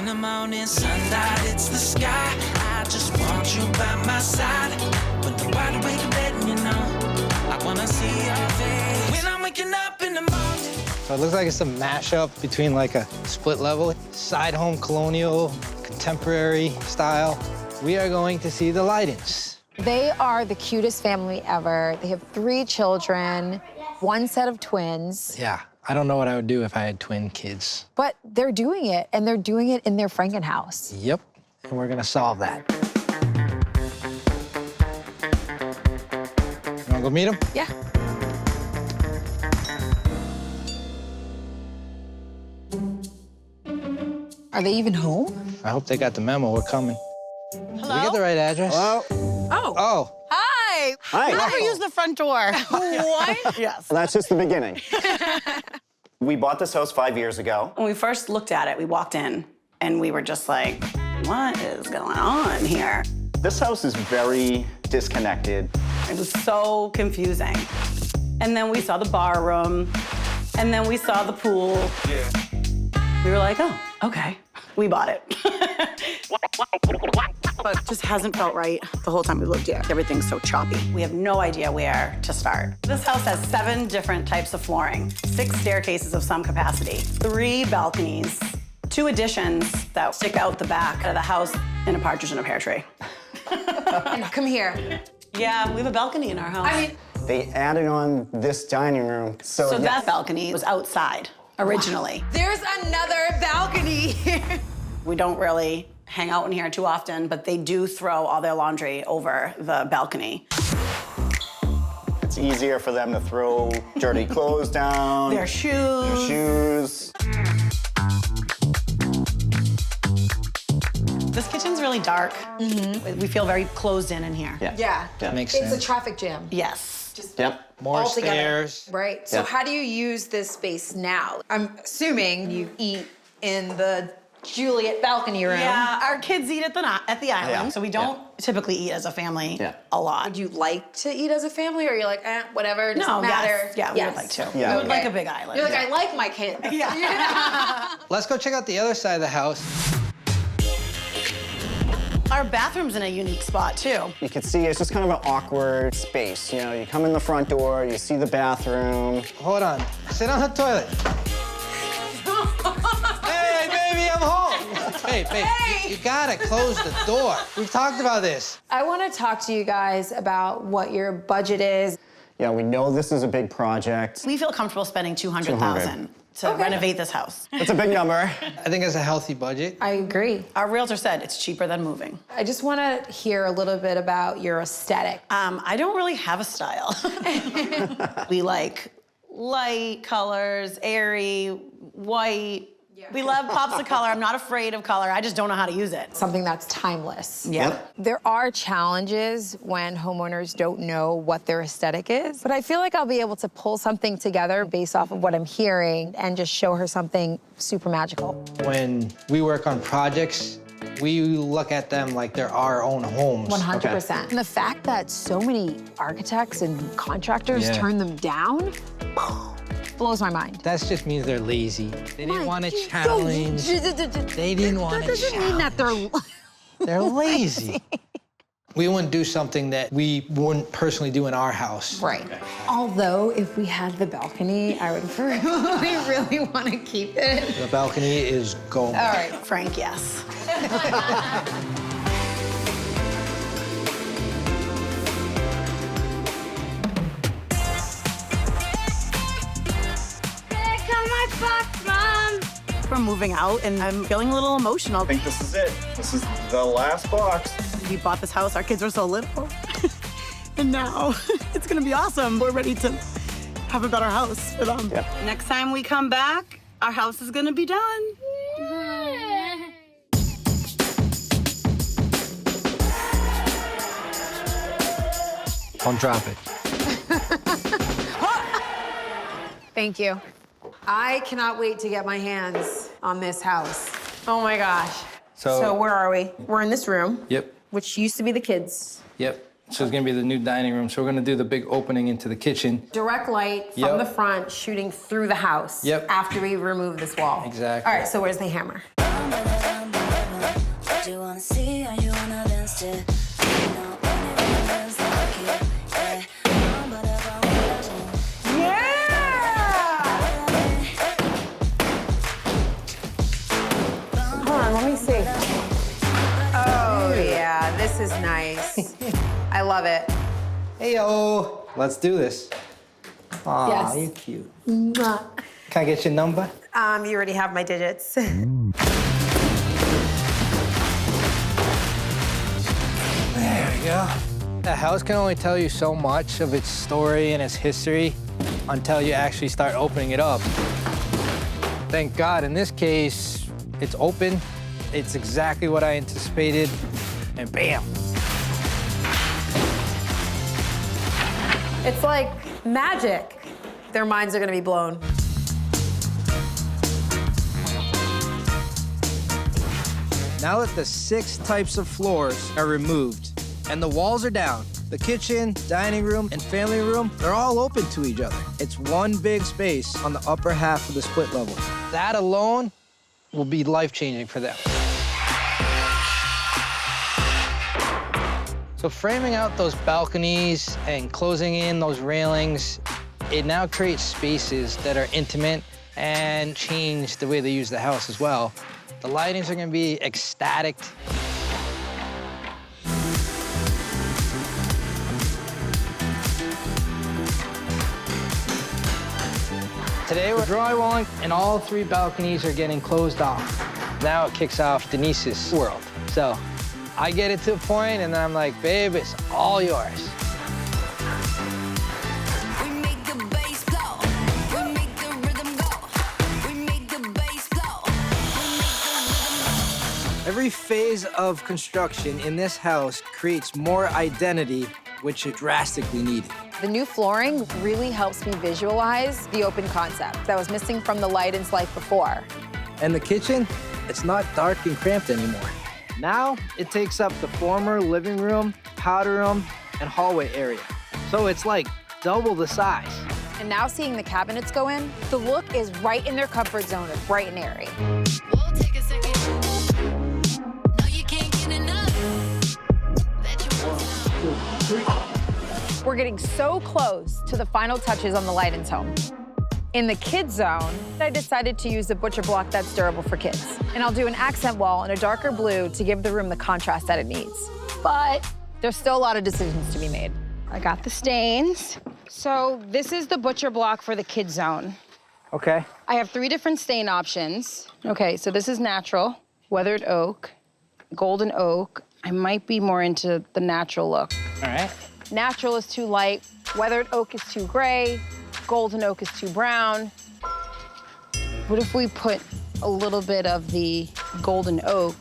the morning sunlight hits the sky, I just want you by my side. When the wide awake in bed, and you know, I wanna see your face. When I'm waking up in the morning. So it looks like it's a mashup between like a split level, side home colonial, contemporary style. We are going to see the Lightens. They are the cutest family ever. They have 3 children, 1 set of twins. Yeah, I don't know what I would do if I had twin kids. But they're doing it, and they're doing it in their Frankenhouse. Yep, and we're gonna solve that. You wanna go meet them? Yeah. Are they even home? I hope they got the memo. We're coming. Hello? Did we get the right address? Hello? Oh. Hi. Hi. Never use the front door. What? Yes. Well, that's just the beginning. We bought this house 5 years ago. When we first looked at it, we walked in and we were just like, what is going on here? This house is very disconnected. It was so confusing. And then we saw the bar room, and then we saw the pool. Yeah. We were like, oh, okay. We bought it. But it just hasn't felt right the whole time we lived here. Everything's so choppy. We have no idea where to start. This house has 7 different types of flooring, 6 staircases of some capacity, 3 balconies, 2 additions that stick out the back of the house, and a partridge in a pear tree. Come here. Yeah, we have a balcony in our house. I mean, They added on this dining room. so yeah. that balcony was outside originally. there's another balcony here. We don't really hang out in here too often, but they do throw all their laundry over the balcony. It's easier for them to throw dirty clothes down. Their shoes. Shoes. This kitchen's really dark. Mm-hmm. We feel very closed in here. Yeah. That makes It's sense. a traffic jam. Yes. Yep. More all together. stairs. Right. So Yeah. how do you use this space now? I'm assuming you eat in the Juliet balcony room. Yeah, our kids eat at the island, Yeah. so we don't typically eat as a family a lot. Would you like to eat as a family, or you're like, whatever, doesn't No, matter? yes. Yeah, we would like to. Yeah. We would like a big island. You're like, I like my kids. Yeah. Let's go check out the other side of the house. Our bathroom's in a unique spot, too. You can see it's just kind of an awkward space. You know, you come in the front door, you see the bathroom. Hold on. Sit on the toilet. Hey, baby, I'm home. Babe, you gotta close the door. We've talked about this. I want to talk to you guys about what your budget is. Yeah, we know this is a big project. We feel comfortable spending $200,000 to renovate this house. It's a big number. I think it's a healthy budget. I agree. Our realtor said it's cheaper than moving. I just want to hear a little bit about your aesthetic. I don't really have a style. We like light colors, airy, white. Yeah. We love pops of color. I'm not afraid of color. I just don't know how to use it. Something that's timeless. Yeah. Yep. There are challenges when homeowners don't know what their aesthetic is, but I feel like I'll be able to pull something together based off of what I'm hearing and just show her something super magical. When we work on projects, we look at them like they're our own homes. 100%. And the fact that so many architects and contractors Yeah. turn them down blows my mind. That just means they're lazy. They didn't want to Mike, challenge. They didn't want to That doesn't mean that They're lazy. We wouldn't do something that we wouldn't personally do in our house. Right. Although, if we had the balcony, I would really, really want to keep it. The balcony is gold. All right. Frank, yes. We're moving out, and I'm feeling a little emotional. I think this is it. This is the last box. We bought this house, our kids were so little. And now it's gonna be awesome. We're ready to have a better house for them. Yep. Next time we come back, our house is gonna be done. Don't drop it. Thank you. I cannot wait to get my hands on this house. Oh my gosh. So where are we? We're in this room, Yep. which used to be the kids. Yep. So it's gonna be the new dining room. So we're gonna do the big opening into the kitchen. Direct light from Yep. the front shooting through the house. Yep. After we remove this wall. Exactly. All right, so where's the hammer? wanna see how you wanna dance it. You know, anyone dance like it. Yeah. Hold on, let me see. Oh, yeah, this is nice. I love it. Hey-o, let's do this. Aw, Yes. you cute. Can I get your number? You already have my digits. There we go. The house can only tell you so much of its story and its history until you actually start opening it up. Thank God, in this case, it's open. It's exactly what I anticipated, and bam. It's like magic. Their minds are gonna be blown. Now that the 6 types of floors are removed and the walls are down, the kitchen, dining room, and family room, they're all open to each other. It's one big space on the upper half of the split level. That alone will be life-changing for them. So framing out those balconies and closing in those railings, it now creates spaces that are intimate and change the way they use the house as well. The lightings are gonna be ecstatic. Today we're drywalling and all 3 balconies are getting closed off. Now it kicks off Denese's world. So I get it to a point and then I'm like, babe, it's all yours. We make the bass blow. We make the rhythm go. We make the bass blow. Every phase of construction in this house creates more identity, which is drastically needed. The new flooring really helps me visualize the open concept that was missing from the Leiden's life before. And the kitchen, it's not dark and cramped anymore. Now, it takes up the former living room, powder room, and hallway area. So it's like double the size. And now seeing the cabinets go in, the look is right in their comfort zone of bright and airy. We'll take a second. No, you can't get enough. That you want. We're getting so close to the final touches on the Leiden's home. In the kids zone, I decided to use a butcher block that's durable for kids. And I'll do an accent wall in a darker blue to give the room the contrast that it needs. But there's still a lot of decisions to be made. I got the stains. So this is the butcher block for the kids zone. Okay. I have 3 different stain options. Okay, so this is natural, weathered oak, golden oak. I might be more into the natural look. All right. Natural is too light, weathered oak is too gray, golden oak is too brown. What if we put a little bit of the golden oak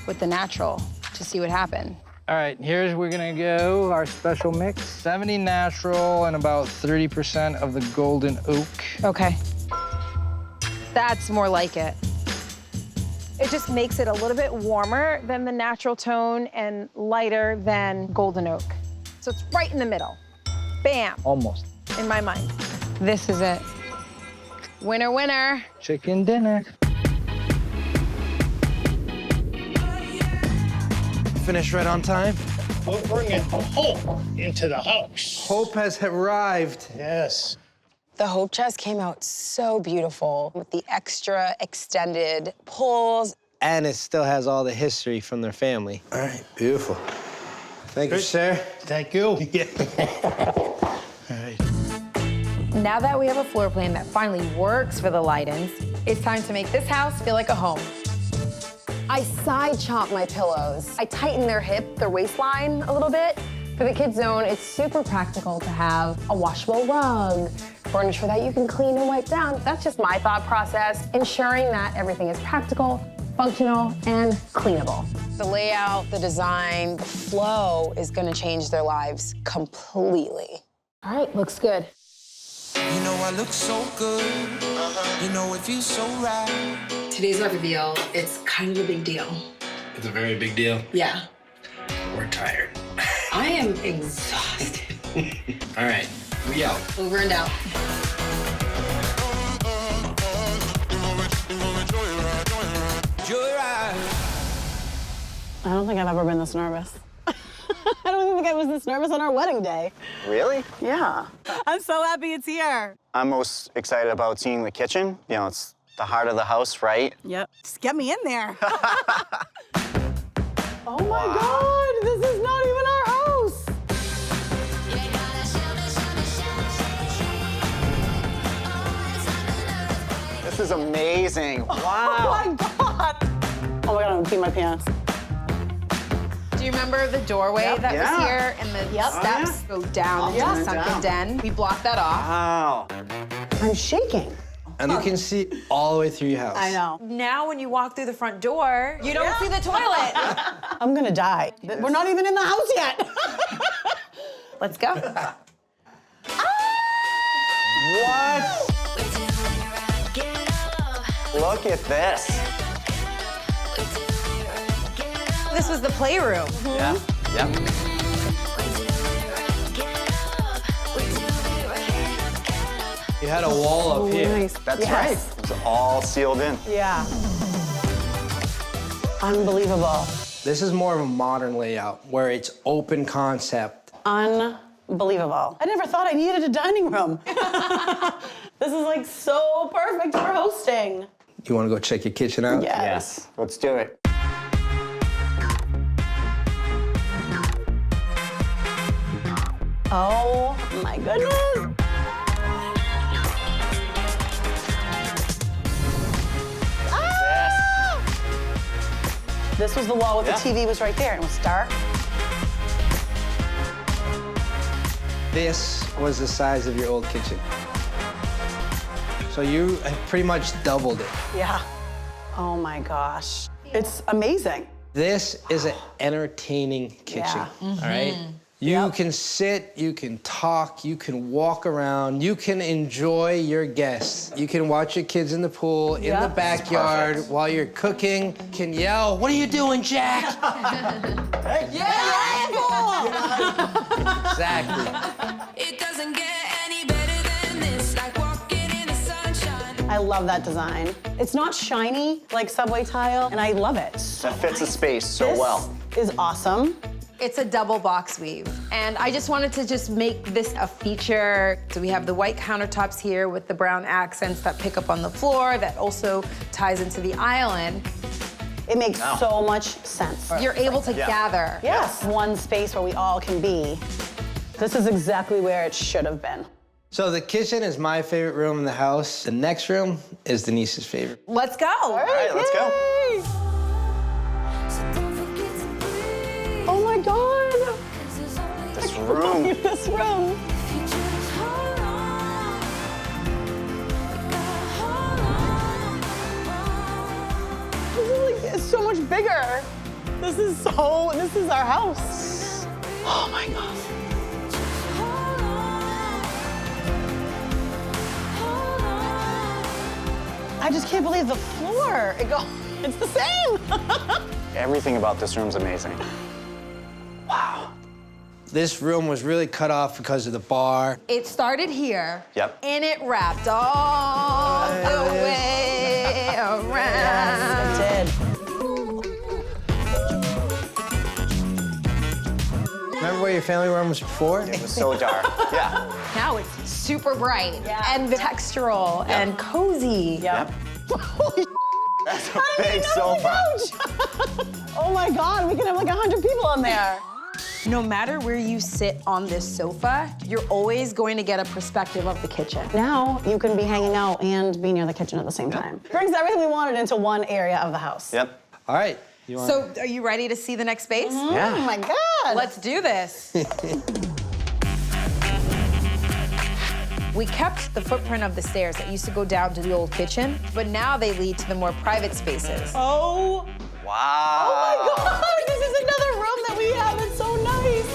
with the natural to see what happened? All right, here's we're gonna go, our special mix. 70 natural and about 30% of the golden oak. Okay. That's more like it. It just makes it a little bit warmer than the natural tone and lighter than golden oak. So it's right in the middle. Bam, Almost. in my mind. This is it. Winner, winner. Chicken dinner. Finished right on time. We're bringing hope into the house. Hope has arrived. Yes. The Hope chest came out so beautiful with the extra extended pulls. And it still has all the history from their family. All right, beautiful. Thank you, sir. Thank you. All right. Now that we have a floor plan that finally works for the Leidens, it's time to make this house feel like a home. I side chop my pillows. I tighten their waistline a little bit. For the kids zone, it's super practical to have a washable rug, furniture that you can clean and wipe down. That's just my thought process, ensuring that everything is practical, functional, and cleanable. The layout, the design, the flow is gonna change their lives completely. All right, looks good. You know I look so good. You know it feels so right. Today's our reveal. It's kind of a big deal. It's a very big deal. Yeah. We're tired. I am exhausted. All right, we out. Over and out. Joyride. I don't think I've ever been this nervous. I don't even think I was this nervous on our wedding day. Really? Yeah. I'm so happy it's here. I'm most excited about seeing the kitchen. You know, it's the heart of the house, right? Yep. Just get me in there. Oh my God, this is not even our house. This is amazing. Wow. Oh my God. Oh my God, I'm gonna pee my pants. Do you remember the doorway that was here and the steps go down into the sunken den? We blocked that off. Wow. I'm shaking. And you can see all the way through your house. I know. Now when you walk through the front door, you don't see the toilet. I'm gonna die. We're not even in the house yet. Let's go. What? Look at this. This was the playroom. Yeah. Yep. You had a wall up here. Nice. That's right. It's all sealed in. Yeah. Unbelievable. This is more of a modern layout where it's open concept. Unbelievable. I never thought I needed a dining room. This is like so perfect for hosting. You want to go check your kitchen out? Yes. Let's do it. Oh my goodness. This was the wall with the TV was right there and it was dark. This was the size of your old kitchen. So you have pretty much doubled it. Yeah. Oh my gosh. It's amazing. This is an entertaining kitchen, all right? You can sit, you can talk, you can walk around, you can enjoy your guests. You can watch your kids in the pool, in the backyard, while you're cooking. You can yell, "What are you doing, Jack?" Exactly. It doesn't get any better than this, like walking in the sunshine. I love that design. It's not shiny like subway tile, and I love it. That fits the space so well. This is awesome. It's a double box weave. And I just wanted to just make this a feature. So we have the white countertops here with the brown accents that pick up on the floor that also ties into the island. It makes so much sense. You're able to gather. Yes. One space where we all can be. This is exactly where it should have been. So the kitchen is my favorite room in the house. The next room is Denise's favorite. Let's go. All right, let's go. Oh my God. This room. This room. This is like, it's so much bigger. This is our house. Oh my God. I just can't believe the floor. It's the same. Everything about this room's amazing. Wow. This room was really cut off because of the bar. It started here. Yep. And it wrapped all the way around. Yes, it did. Remember where your family room was before? It was so dark. Yeah. Now it's super bright and textural and cozy. Yep. That's a big sofa. Oh my God, we can have like 100 people in there. No matter where you sit on this sofa, you're always going to get a perspective of the kitchen. Now you can be hanging out and be near the kitchen at the same time. Brings everything we wanted into one area of the house. Yep. All right. So are you ready to see the next space? Yeah. Oh my God. Let's do this. We kept the footprint of the stairs that used to go down to the old kitchen, but now they lead to the more private spaces. Oh. Wow. Oh my God, this is another room that we have. It's so nice.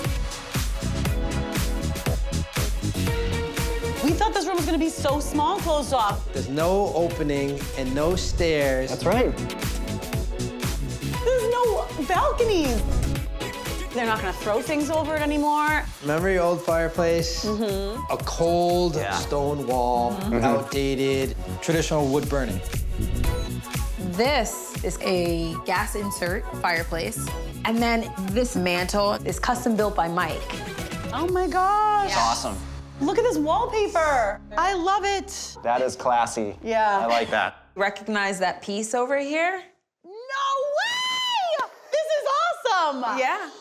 We thought this room was gonna be so small closed off. There's no opening and no stairs. That's right. There's no balconies. They're not gonna throw things over it anymore. Remember your old fireplace? A cold stone wall, outdated, traditional wood burning. This is a gas insert fireplace, And then this mantle is custom built by Mike. Oh my gosh. It's awesome. Look at this wallpaper. I love it. That is classy. Yeah. I like that. Recognize that piece over here? No way! This is awesome. Yeah.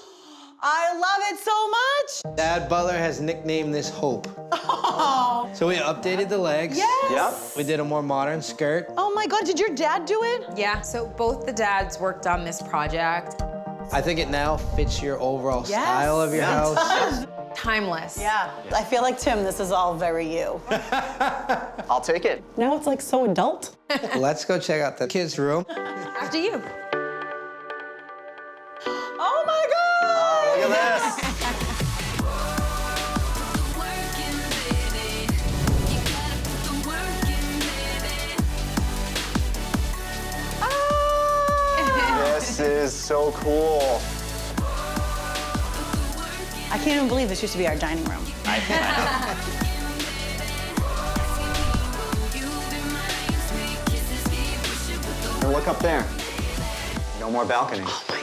I love it so much. Dad Butler has nicknamed this Hope. Oh. So we updated the legs. Yes. Yep. We did a more modern skirt. Oh my God, did your dad do it? Yeah, so both the dads worked on this project. I think it now fits your overall style of your house. Timeless. Yeah. I feel like, Tim, this is all very you. I'll take it. Now it's like so adult. Let's go check out the kids' room. After you. Oh my God! Look at this. This is so cool. I can't even believe this used to be our dining room. And look up there. No more balcony. Oh my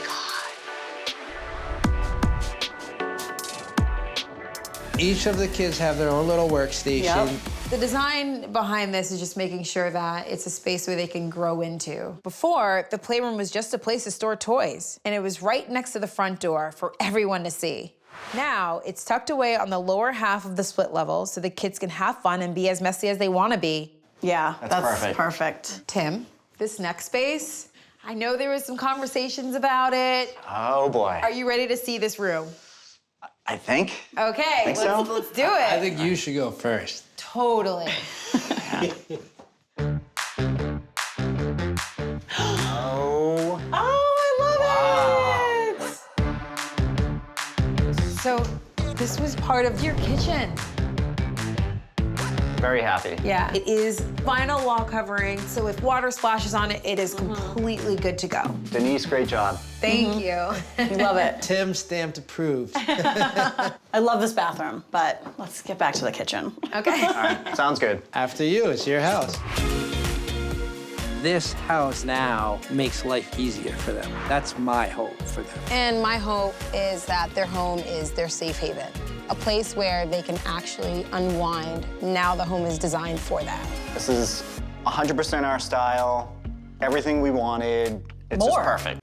God. Each of the kids have their own little workstation. Yep. The design behind this is just making sure that it's a space where they can grow into. Before, the playroom was just a place to store toys, and it was right next to the front door for everyone to see. Now, it's tucked away on the lower half of the split level so the kids can have fun and be as messy as they want to be. Yeah, that's perfect. perfect. Tim, this next space, I know there was some conversations about it. Oh boy. Are you ready to see this room? I think. Okay, Think so? let's do it. I think you should go first. Totally. Oh. Oh, I love it! So, this was part of your kitchen. Very happy. Yeah. It is vinyl wall covering, so if water splashes on it, it is completely good to go. Denise, great job. Thank you. We love it. Tim stamped approved. I love this bathroom, but let's get back to the kitchen. Okay. All right, sounds good. After you, it's your house. This house now makes life easier for them. That's my hope for them. And my hope is that their home is their safe haven, a place where they can actually unwind. Now the home is designed for that. This is 100% our style, everything we wanted. It's More. just perfect.